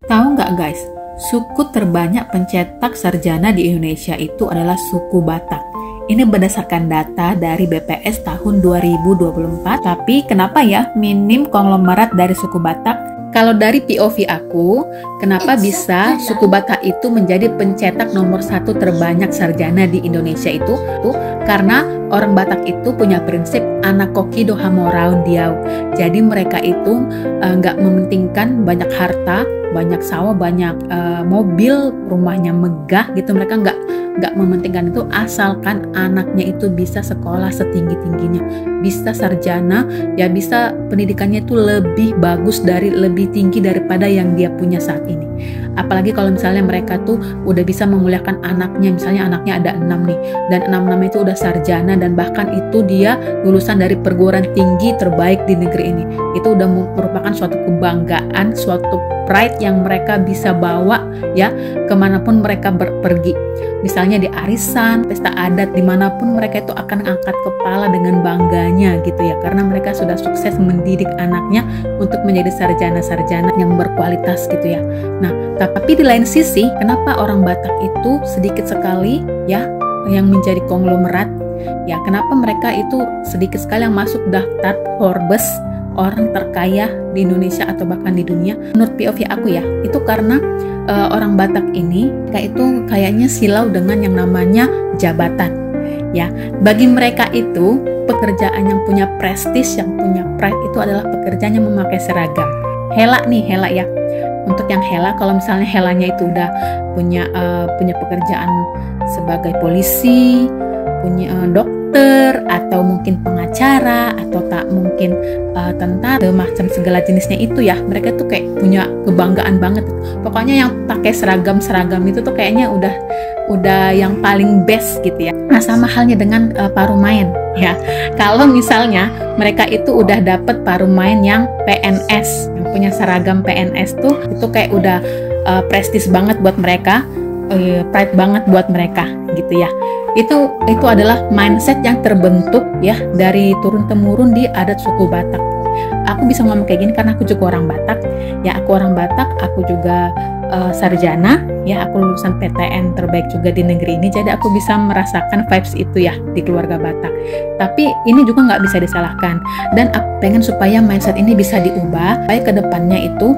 Tahu nggak guys, suku terbanyak pencetak sarjana di Indonesia itu adalah suku Batak. Ini berdasarkan data dari BPS tahun 2024. Tapi kenapa ya minim konglomerat dari suku Batak? Kalau dari POV aku, kenapa bisa suku Batak itu menjadi pencetak nomor 1 terbanyak sarjana di Indonesia itu? Karena orang Batak itu punya prinsip anak koki do hamoraun diau. Jadi mereka itu nggak mementingkan banyak harta, banyak sawah, banyak mobil, rumahnya megah gitu. Mereka nggak mementingkan itu, asalkan anaknya itu bisa sekolah setinggi-tingginya, bisa sarjana, ya bisa pendidikannya itu lebih bagus, lebih tinggi daripada yang dia punya saat ini. Apalagi kalau misalnya mereka tuh udah bisa memuliakan anaknya, misalnya anaknya ada 6 nih, dan 6 itu udah sarjana, dan bahkan itu dia lulusan dari perguruan tinggi terbaik di negeri ini. Itu udah merupakan suatu kebanggaan, suatu pride yang mereka bisa bawa ya kemanapun mereka pergi. Misalnya di arisan, pesta adat, dimanapun mereka itu akan angkat kepala dengan bangganya gitu ya, karena mereka sudah sukses mendidik anaknya untuk menjadi sarjana-sarjana yang berkualitas gitu ya. Nah, tapi di lain sisi, kenapa orang Batak itu sedikit sekali ya yang menjadi konglomerat? Ya, kenapa mereka itu sedikit sekali yang masuk daftar Forbes orang terkaya di Indonesia atau bahkan di dunia? Menurut POV aku ya, itu karena orang Batak ini itu kayaknya silau dengan yang namanya jabatan. Ya, bagi mereka itu pekerjaan yang punya prestis, yang punya pride itu adalah pekerjaan yang memakai seragam. Hela nih, hela ya. Untuk yang hela, kalau misalnya helanya itu udah punya pekerjaan sebagai polisi, punya dokter, atau mungkin pengacara, atau tak mungkin tentara, macam segala jenisnya itu ya, mereka tuh kayak punya kebanggaan banget. Pokoknya yang pakai seragam itu tuh kayaknya udah yang paling best gitu ya. Nah, sama halnya dengan parumain ya. Kalau misalnya mereka itu udah dapet parumain yang PNS, yang punya seragam PNS tuh, itu kayak udah prestis banget buat mereka, pride banget buat mereka gitu ya. Itu adalah mindset yang terbentuk ya dari turun temurun di adat suku Batak. Aku bisa ngomong kayak gini karena aku juga orang Batak ya. Aku orang Batak, aku juga sarjana ya, aku lulusan PTN terbaik juga di negeri ini, jadi aku bisa merasakan vibes itu ya di keluarga Batak. Tapi ini juga nggak bisa disalahkan, dan aku pengen supaya mindset ini bisa diubah supaya kedepannya itu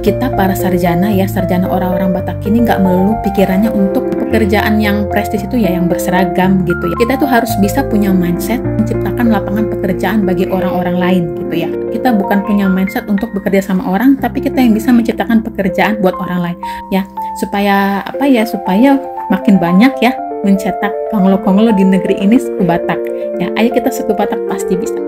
kita para sarjana ya, sarjana orang-orang Batak ini nggak melulu pikirannya untuk pekerjaan yang prestis itu ya, yang berseragam gitu ya. Kita tuh harus bisa punya mindset menciptakan lapangan pekerjaan bagi orang-orang lain gitu ya. Kita bukan punya mindset untuk bekerja sama orang, tapi kita yang bisa menciptakan pekerjaan buat orang lain ya, supaya supaya makin banyak ya mencetak konglo-konglo di negeri ini suku Batak ya. Ayo kita suku Batak pasti bisa.